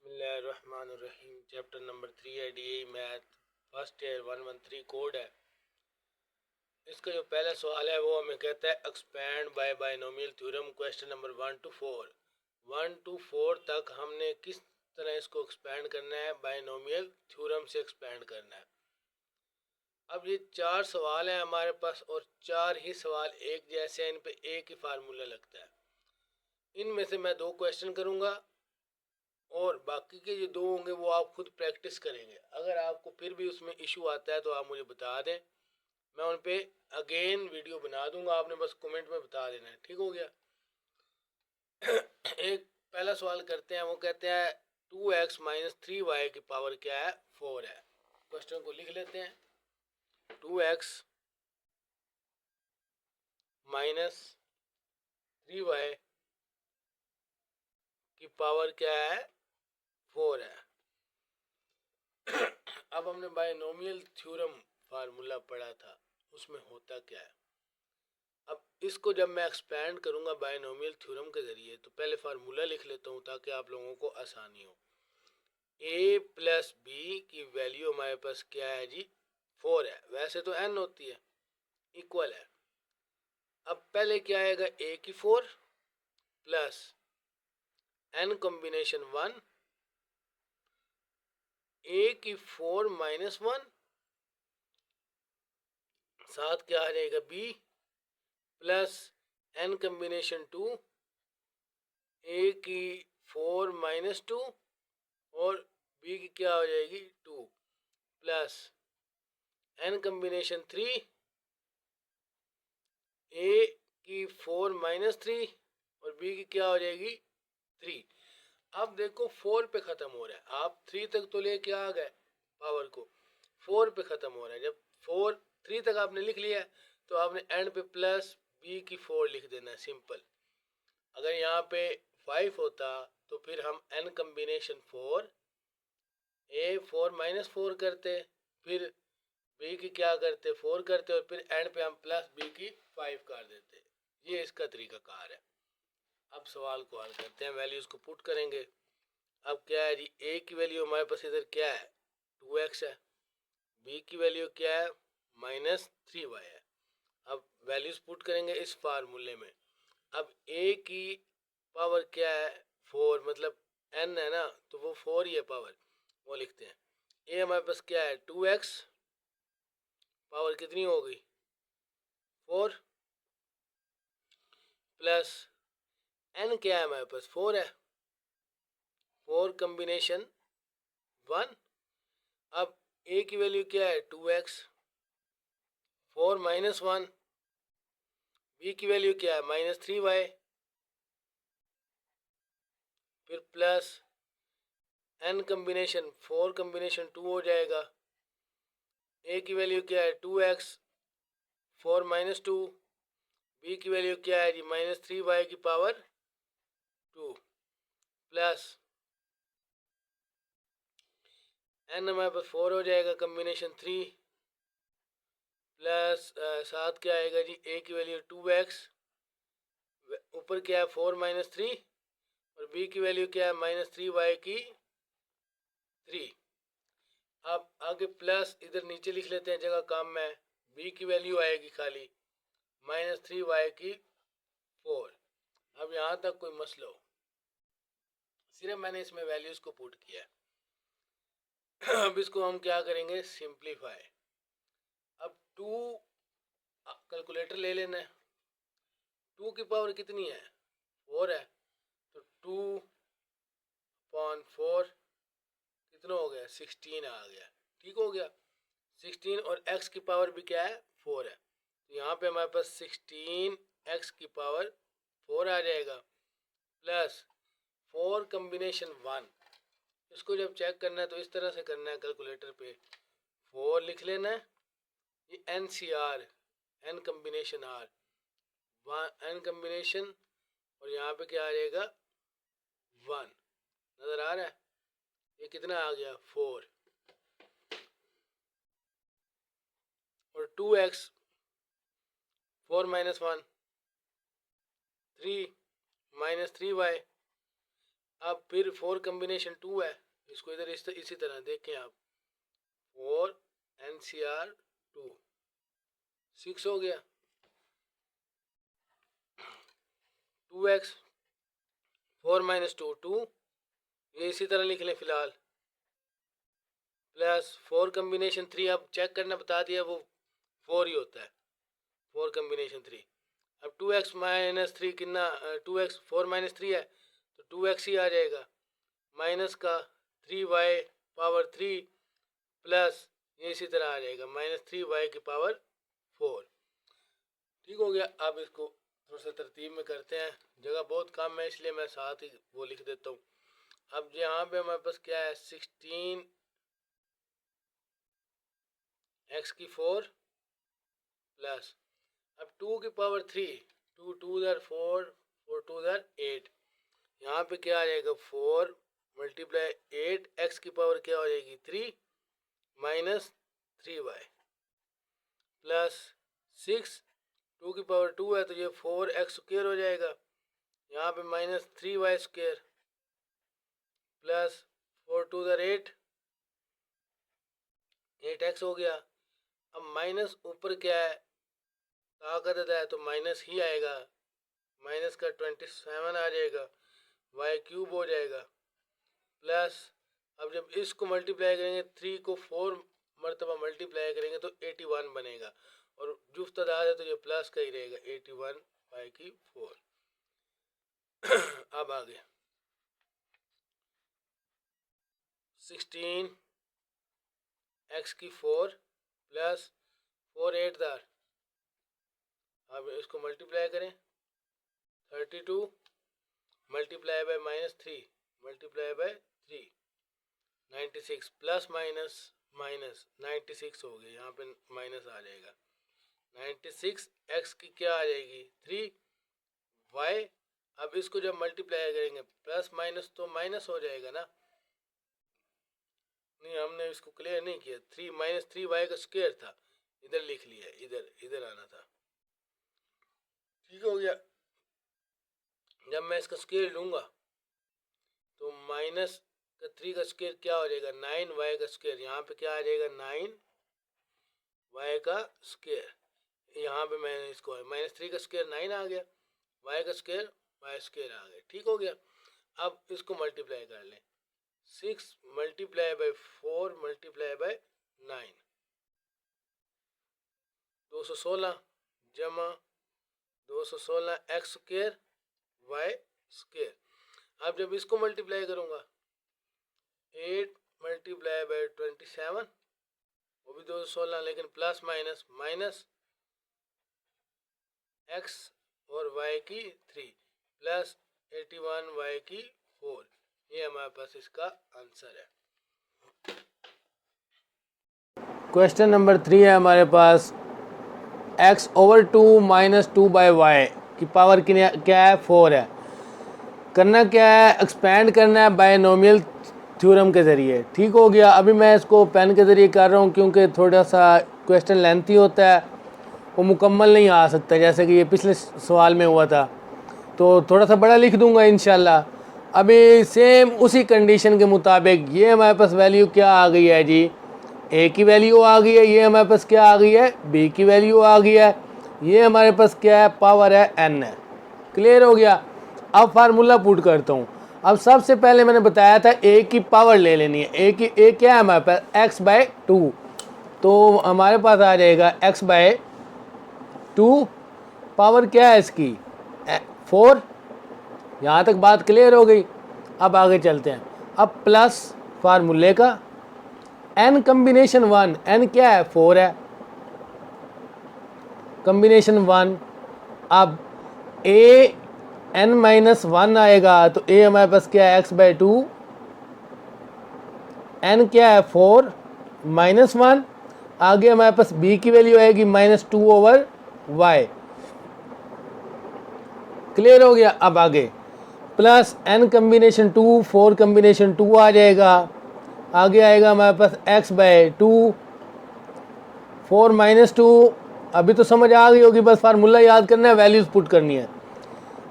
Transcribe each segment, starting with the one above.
बिस्मिल्लाहिर्रहमानिर्रहीम। Chapter number 3 है DAE math first year 113 code है। इसका जो पहला सवाल है वो हमें कहता है expand by binomial theorem question number 1 to 4 तक हमने किस तरह इसको एक्सपैंड करना है, बायनोमियल थ्योरम से एक्सपैंड करना है। अब ये 4 सवाल हैं हमारे पास और 4 ही सवाल एक जैसे हैं, इन पे एक ही फार्मूला लगता है। इनमें से मैं 2 क्वेश्चन करूँगा और बाकी के जो 2 होंगे वो आप खुद प्रैक्टिस करेंगे। अगर आपको फिर भी उसमें इशू आता है तो आप मुझे बता दें, मैं उन पे अगेन वीडियो बना दूंगा, आपने बस कमेंट में बता देना है। ठीक हो गया। एक पहला सवाल करते हैं, वो कहते हैं 2x माइनस 3y की पावर क्या है, 4 है। क्वेश्चन को लिख लेते हैं। 2x माइनस 3y की पावर क्या है, 4 है। अब हमने बायनोमियल थ्योरम फार्मूला पढ़ा था, उसमें होता क्या है। अब इसको जब मैं एक्सपैंड करूंगा बायनोमियल थ्योरम के जरिए तो पहले फार्मूला लिख लेता हूँ ताकि आप लोगों को आसानी हो। a प्लस बी की वैल्यू हमारे पास क्या है जी, 4 है। वैसे तो n होती है, इक्वल है। अब पहले क्या आएगा, a की 4 प्लस n कॉम्बिनेशन 1, a की 4 माइनस 1, साथ क्या आ जाएगा b plus n combination 2, a की 4 माइनस 2 और b की क्या हो जाएगी 2 प्लस n कॉम्बिनेशन 3, a की 4 माइनस 3 और b की क्या हो जाएगी 3। अब देखो 4 पे ख़त्म हो रहा है, आप 3 तक तो लेके आ गए पावर को, 4 पे ख़त्म हो रहा है। जब 3 तक आपने लिख लिया तो आपने एंड पे प्लस b की 4 लिख देना है, सिंपल। अगर यहाँ पे 5 होता तो फिर हम n कम्बिनेशन 4 a 4 माइनस 4 करते, फिर b की क्या करते 4 करते और फिर एंड पे हम प्लस b की 5 कर देते। ये इसका तरीकाकार है। अब सवाल को हल करते हैं, वैल्यूज को पुट करेंगे। अब क्या है जी, a की वैल्यू हमारे पास इधर क्या है 2x है, b की वैल्यू क्या है माइनस 3y है। अब वैल्यूज पुट करेंगे इस फार्मूले में। अब a की पावर क्या है 4, मतलब n है ना, तो वो 4 ही है पावर, वो लिखते हैं। a हमारे पास क्या है 2x, पावर कितनी हो गई 4, प्लस n क्या है हमारे पास 4 है, 4 कम्बिनेशन 1। अब a की वैल्यू क्या है 2x, 4 माइनस 1, b की वैल्यू क्या है माइनस 3y, फिर प्लस n कम्बिनेशन 4 कम्बिनेशन 2 हो जाएगा। a की वैल्यू क्या है 2x, 4 माइनस 2, b की वैल्यू क्या है जी माइनस 3y की पावर 2, प्लस n हमारे पास 4 हो जाएगा कम्बिनेशन 3, प्लस साथ क्या आएगा जी a की वैल्यू 2x, ऊपर क्या है 4 माइनस 3 और b की वैल्यू क्या है माइनस 3y की 3। अब आगे प्लस इधर नीचे लिख लेते हैं, जगह कम है, b की वैल्यू आएगी खाली माइनस 3y की 4। अब यहाँ तक कोई मसला हो, सिर्फ मैंने इसमें वैल्यूज को पुट किया है। अब इसको हम क्या करेंगे सिंप्लीफाई। अब 2 कैलकुलेटर ले लेना है, 2 की पावर कितनी है 4 है, तो 2/4 कितना हो गया 16 आ गया। ठीक हो गया 16, और x की पावर भी क्या है 4 है, तो यहाँ पे हमारे पास 16x की पावर 4 आ जाएगा, प्लस 4 कम्बिनेशन 1। इसको जब चेक करना है तो इस तरह से करना है, कैलकुलेटर पे 4 लिख लेना है, ये NCR n combination r, n combination, और यहाँ पे क्या आ जाएगा 1, नजर आ रहा है। ये कितना आ गया 4, और 2x 4 माइनस 1 3 माइनस 3y। अब फिर 4 कम्बिनेशन 2 है, इसको इधर इसी तरह देखें आप, 4 NCR 2 6 हो गया, 2x 4 माइनस 2 2, ये इसी तरह लिख लें फिलहाल, प्लस 4 कम्बिनेशन 3, अब चेक करना बता दिया वो 4 ही होता है, 4 कम्बिनेशन 3। अब 2x माइनस 3 कितना, 2x 4 माइनस 3 है तो 2x ही आ जाएगा, माइनस का 3y पावर 3 प्लस ये इसी तरह आ जाएगा माइनस 3y की पावर 4। ठीक हो गया। अब इसको थोड़ा सा तरतीब में करते हैं, जगह बहुत कम है इसलिए मैं साथ ही वो लिख देता हूँ। अब यहाँ पे हमारे पास क्या है, 16 x की 4 प्लस, अब 2 की पावर 3, 2 2 दर 4, 4 2 दर 8, यहाँ पे क्या आ जाएगा 4 मल्टीप्लाई 8, x की पावर क्या हो जाएगी 3 माइनस 3y प्लस 6, 2 की पावर 2 है तो ये 4x स्क्वायर हो जाएगा, यहाँ पे माइनस 3y स्क्वायर प्लस 4 2 दर 8, 8x हो गया। अब माइनस ऊपर क्या है, ताकत है तो माइनस ही आएगा, माइनस का 27 आ जाएगा, y क्यूब हो जाएगा प्लस, अब जब इसको मल्टीप्लाई करेंगे 3 को 4 मरतबा मल्टीप्लाई करेंगे तो 81 बनेगा, और जुफ्त अदाद है तो ये प्लस का ही रहेगा, 81 y की 4। अब आगे 16 x की 4 प्लस 4 8 दार, अब इसको मल्टीप्लाई करें 32 multiply by minus 3 multiply by 3 96 plus minus minus 96 हो गया, यहाँ पे माइनस आ जाएगा, 96 x की क्या आ जाएगी 3 y। अब इसको जब मल्टीप्लाई करेंगे प्लस माइनस तो माइनस हो जाएगा ना, नहीं हमने इसको क्लियर नहीं किया, 3 माइनस 3y का स्क्वायर था, इधर लिख लिया, इधर आना था। ठीक हो गया। जब मैं इसका स्क्वायर लूँगा तो माइनस का 3 का स्क्वायर क्या हो जाएगा 9y का स्क्वायर, यहाँ पे क्या आ जाएगा 9y का स्क्वायर, यहाँ पे मैंने इसको माइनस 3 का स्क्वायर 9 आ गया, y का स्क्वायर y स्क्वायर आ गया। ठीक हो गया। अब इसको मल्टीप्लाई कर लें, 6 मल्टीप्लाई बाय 4 मल्टीप्लाई बाय 9, 216 जमा 216 x स्क्वायर y स्क्वायर। अब जब इसको मल्टीप्लाई करूँगा 8 मल्टीप्लाई बाय 27, वो भी 216, लेकिन प्लस माइनस माइनस x और y की 3 प्लस 81 y की 4, ये हमारे पास इसका आंसर है। क्वेश्चन नंबर 3 है हमारे पास, x over 2 minus 2 by y की पावर क्या है 4 है। करना क्या है, एक्सपेंड करना है बायनोमियल थ्योरम के ज़रिए। ठीक हो गया। अभी मैं इसको पेन के ज़रिए कर रहा हूँ क्योंकि थोड़ा सा क्वेश्चन लेंथी होता है, वो मुकम्मल नहीं आ सकता, जैसे कि ये पिछले सवाल में हुआ था, तो थोड़ा सा बड़ा लिख दूंगा इंशाल्लाह। अभी सेम उसी कंडीशन के मुताबिक ये हमारे पास वैल्यू क्या आ गई है जी, ए की वैल्यू आ गई है, ये हमारे पास क्या आ गई है बी की वैल्यू आ गई है, ये हमारे पास क्या है पावर है एन है। क्लियर हो गया। अब फार्मूला पुट करता हूँ। अब सबसे पहले मैंने बताया था ए की पावर ले लेनी है, ए क्या है हमारे पास एक्स बाय 2, तो हमारे पास आ जाएगा एक्स बाय 2, पावर क्या है इसकी 4। यहाँ तक बात क्लियर हो गई। अब आगे चलते हैं। अब प्लस फार्मूले का n कम्बिनेशन 1, n क्या है 4 है, कम्बिनेशन 1। अब a n माइनस 1 आएगा तो a हमारे पास क्या है x बाय 2, n क्या है 4 माइनस 1, आगे हमारे पास b की वैल्यू आएगी माइनस 2 ओवर y। क्लियर हो गया। अब आगे प्लस n कम्बिनेशन 2, 4 कम्बिनेशन 2 आ जाएगा, आगे आएगा हमारे पास x बाय 2, 4 माइनस 2, अभी तो समझ आ गई होगी, बस फार्मूला याद करना है, वैल्यूज़ पुट करनी है,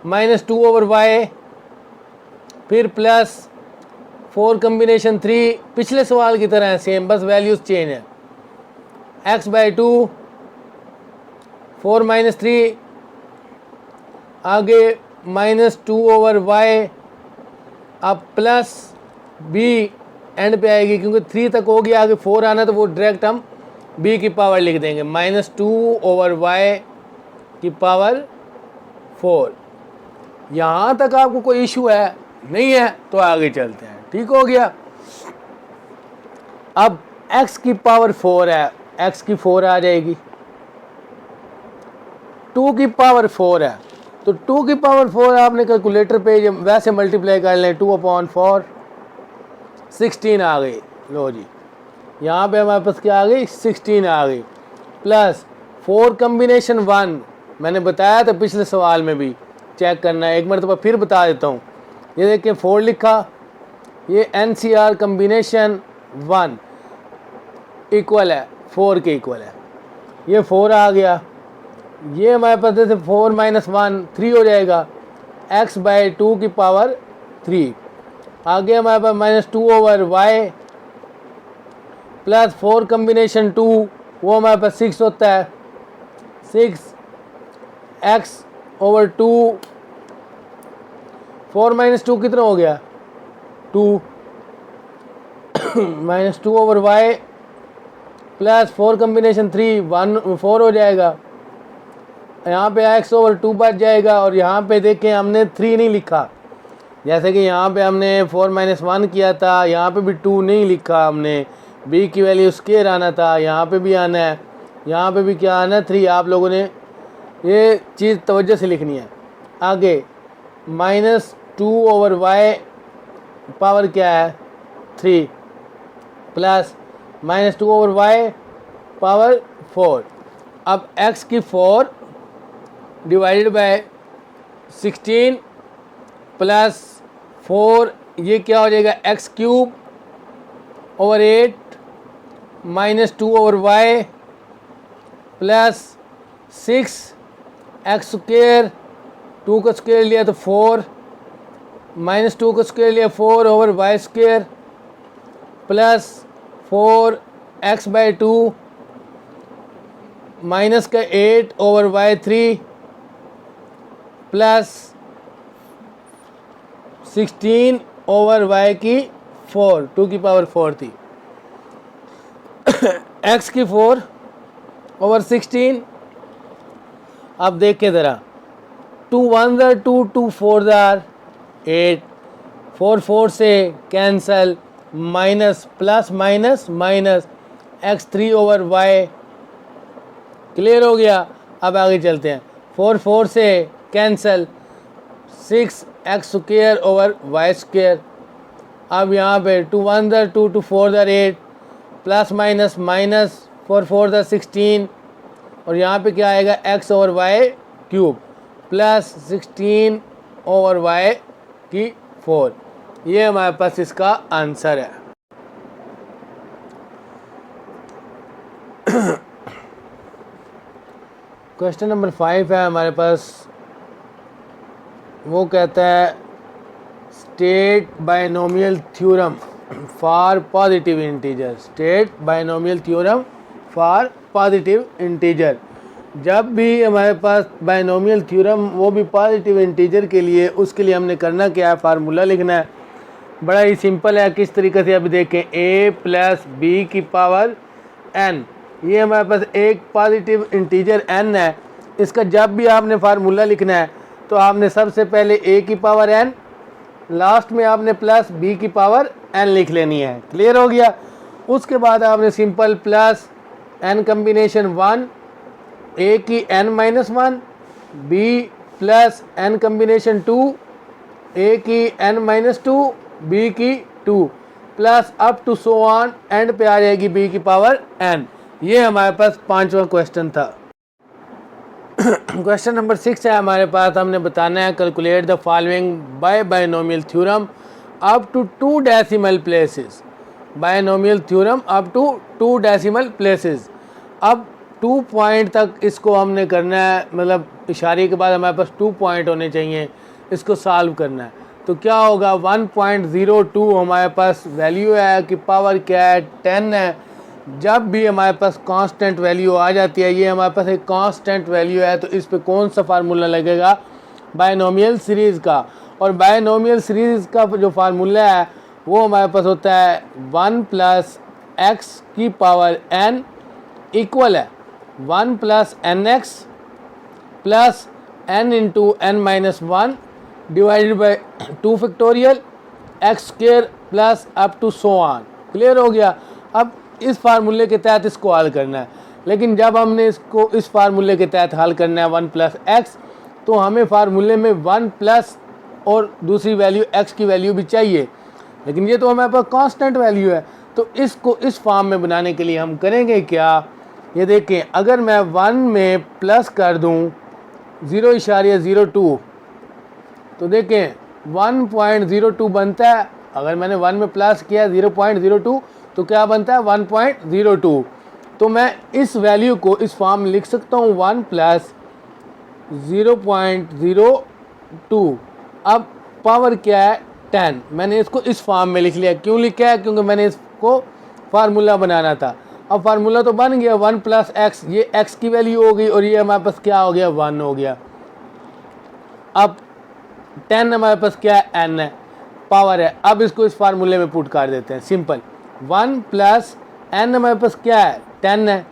माइनस 2 ओवर y फिर प्लस 4 कम्बिनेशन 3, पिछले सवाल की तरह है सेम, बस वैल्यूज चेंज है। x/2 4 - 3, आगे -2/y, अब प्लस b एंड पे आएगी क्योंकि 3 तक हो गया, आगे 4 आना तो वो डायरेक्ट हम b की पावर लिख देंगे, -2/y की पावर 4। यहाँ तक आपको कोई इशू है नहीं है तो आगे चलते हैं, ठीक हो गया। अब x की पावर 4 है, x की 4 आ जाएगी, 2 की पावर 4 है तो 2 की पावर 4 आपने कैलकुलेटर पे वैसे मल्टीप्लाई कर लें, 2/4 16 आ गई। लो जी, यहाँ पे हमारे पास क्या आ गई, 16 आ गई, प्लस 4 कम्बिनेशन 1, मैंने बताया था पिछले सवाल में भी, चेक करना है, एक मरतबा फिर बता देता हूँ। ये देखिए 4 लिखा, ये NCR कम्बिनेशन 1 इक्वल है 4 के इक्वल है, ये 4 आ गया, ये हमारे पास जैसे 4 - 1 3 हो जाएगा, x/2 की पावर 3। आगे हमारे पास -2/y प्लस 4 कम्बिनेशन 2, वो हमारे पास 6 होता है, 6x/2, 4 - 2 कितना हो गया, 2 -2/y प्लस 4 कम्बिनेशन 3 4 हो जाएगा, यहाँ पे x/2 बच जाएगा। और यहाँ पे देखें हमने 3 नहीं लिखा, जैसे कि यहाँ पे हमने 4 - 1 किया था, यहाँ पे भी 2 नहीं लिखा हमने, b की वैल्यू स्क्वायर आना था, यहाँ पे भी आना है, यहाँ पे भी क्या आना है 3। आप लोगों ने ये चीज़ तवज्जो से लिखनी है। आगे -2/y पावर क्या है 3 प्लस -2/y पावर 4। अब x की 4 डिवाइडेड बाय 16 प्लस 4, ये क्या हो जाएगा x³ over 8 -2/y plus 6x², 2 का स्क्वायर लिया तो 4, -2 का स्क्वायर लिया 4/y² प्लस 4x/2 माइनस का 8/y3 प्लस 16/y की 4, 2 की पावर 4 थी, x की 4/16। अब देखें ज़रा, 2 1 2, 2 4 8, 4 4 से cancel, minus plus minus minus x3/y, clear हो गया। अब आगे चलते हैं, 4 4 से कैंसल, 6x²/y²। अब यहाँ पे 2 1 2, 2 4 8, प्लस माइनस माइनस 4 4 16, और यहाँ पे क्या आएगा x/y³ प्लस 16/y की 4। ये हमारे पास इसका आंसर है। क्वेश्चन नंबर 5 है हमारे पास, वो कहता है state binomial theorem for positive integer. State binomial theorem for positive integer. जब भी हमारे पास बाइनोमियल थ्योरम, वो भी पॉजिटिव इंटीजर के लिए, उसके लिए हमने करना क्या है, फार्मूला लिखना है। बड़ा ही सिंपल है, किस तरीके से अभी देखें, a + b की पावर n, ये हमारे पास एक पॉजिटिव इंटीजर n है। इसका जब भी आपने फार्मूला लिखना है तो आपने सबसे पहले a की पावर n, लास्ट में आपने प्लस b की पावर n लिख लेनी है, क्लियर हो गया। उसके बाद आपने simple plus n combination 1, a की n-1, b plus n combination 2, a की n-2, b की 2, plus up to so on, end पे आ जाएगी b की पावर n। ये हमारे पास 5वां क्वेश्चन था। क्वेश्चन नंबर 6 है हमारे पास, हमने बताना है calculate the following by binomial theorem up to 2 decimal places. Binomial theorem up to 2 decimal places. अब 2 पॉइंट तक इसको हमने करना है, मतलब इशारे के बाद हमारे पास 2 पॉइंट होने चाहिए, इसको सॉल्व करना है। तो क्या होगा 1.02 हमारे पास वैल्यू है कि पावर क्या है 10 है। जब भी हमारे पास कांस्टेंट वैल्यू आ जाती है, ये हमारे पास एक कांस्टेंट वैल्यू है, तो इस पे कौन सा फार्मूला लगेगा, बायनोमियल सीरीज़ का। और बायनोमियल सीरीज़ का जो फार्मूला है वो हमारे पास होता है 1 प्लस एक्स की पावर n इक्वल है 1 plus n x plus n into n minus 1 divided by 2 factorial x square plus up to so on. Clear हो गया। अब इस फार्मूले के तहत इसको हल करना है, लेकिन जब हमने इसको इस फार्मूले के तहत हल करना है 1 प्लस एक्स, तो हमें फार्मूले में 1 प्लस और दूसरी वैल्यू x की वैल्यू भी चाहिए, लेकिन ये तो हमारे पास कांस्टेंट वैल्यू है। तो इसको इस फॉर्म में बनाने के लिए हम करेंगे क्या, ये देखें, अगर मैं 1 में प्लस कर दूं 0.02, तो देखें 1.02 बनता है। अगर मैंने 1 में प्लस किया 0.02 तो क्या बनता है 1.02। तो मैं इस वैल्यू को इस फॉर्म में लिख सकता हूँ 1 प्लस 0.02। अब पावर क्या है 10, मैंने इसको इस फॉर्म में लिख लिया। क्यों लिखा है, क्योंकि मैंने इसको फार्मूला बनाना था। अब फार्मूला तो बन गया 1 प्लस एक्स, ये x की वैल्यू हो गई और ये हमारे पास क्या हो गया 1 हो गया। अब 10 हमारे पास क्या है n है, पावर है। अब इसको इस फार्मूले में पुट कर देते हैं, सिंपल। 1 प्लस n हमारे पास क्या है 10 है,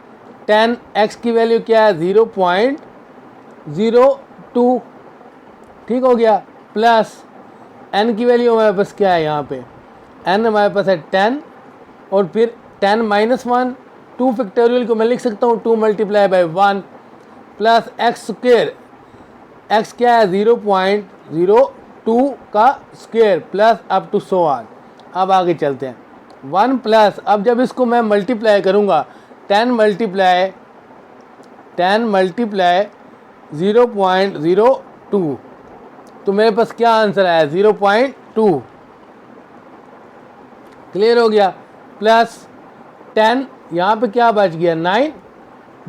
10 x की वैल्यू क्या है 0.02, ठीक हो गया, प्लस n की वैल्यू हमारे पास क्या है, यहाँ पे n हमारे पास है 10 और फिर 10 माइनस 1, 2 फैक्टोरियल को मैं लिख सकता हूँ 2 multiply by 1 plus x square, x क्या है 0.02 का square plus up to so on. अब आगे चलते हैं 1 प्लस, अब जब इसको मैं मल्टीप्लाई करूँगा 10 मल्टीप्लाई 0.02, तो मेरे पास क्या आंसर आया 0.2। क्लियर हो गया। प्लस 10 यहाँ पे क्या बच गया 9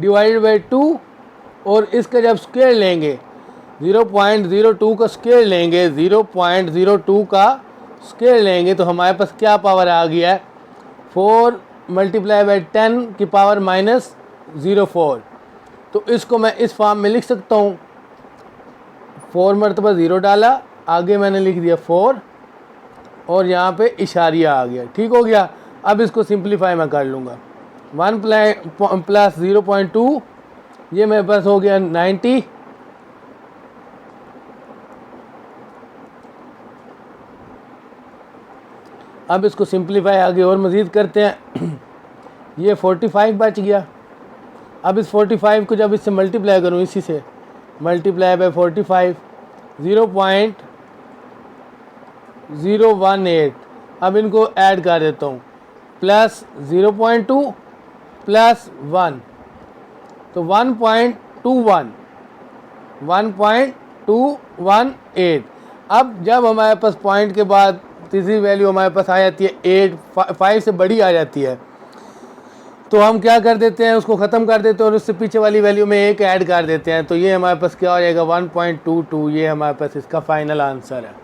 डिवाइडेड बाई 2, और इसका जब स्क्वायर लेंगे 0.02 का स्क्वायर लेंगे, 0.02 का स्क्वायर लेंगे तो हमारे पास क्या पावर आ गया है 4 मल्टीप्लाई बाई 10 की पावर माइनस 0.4। तो इसको मैं इस फॉर्म में लिख सकता हूँ, 4 मरतबा 0 डाला, आगे मैंने लिख दिया 4 और यहाँ पे इशारिया आ गया, ठीक हो गया। अब इसको सिंप्लीफाई मैं कर लूँगा, 1 प्लस 0.2, ये मेरे पास हो गया 90, अब इसको सिंप्लीफाई आगे और मज़ीद करते हैं, ये 45 बच गया। अब इस 45 को जब इससे मल्टीप्लाई करूँ, इसी से मल्टीप्लाई बाई 45, 0.018, अब इनको ऐड कर देता हूँ, प्लस 0.2 प्लस 1, तो 1.218। अब जब हमारे पास पॉइंट के बाद तीसरी वैल्यू हमारे पास आ जाती है 8, 5 से बड़ी आ जाती है, तो हम क्या कर देते हैं, उसको ख़त्म कर देते हैं और उससे पीछे वाली वैल्यू में 1 ऐड कर देते हैं। तो ये हमारे पास क्या हो जाएगा 1.22, ये हमारे पास इसका फाइनल आंसर है।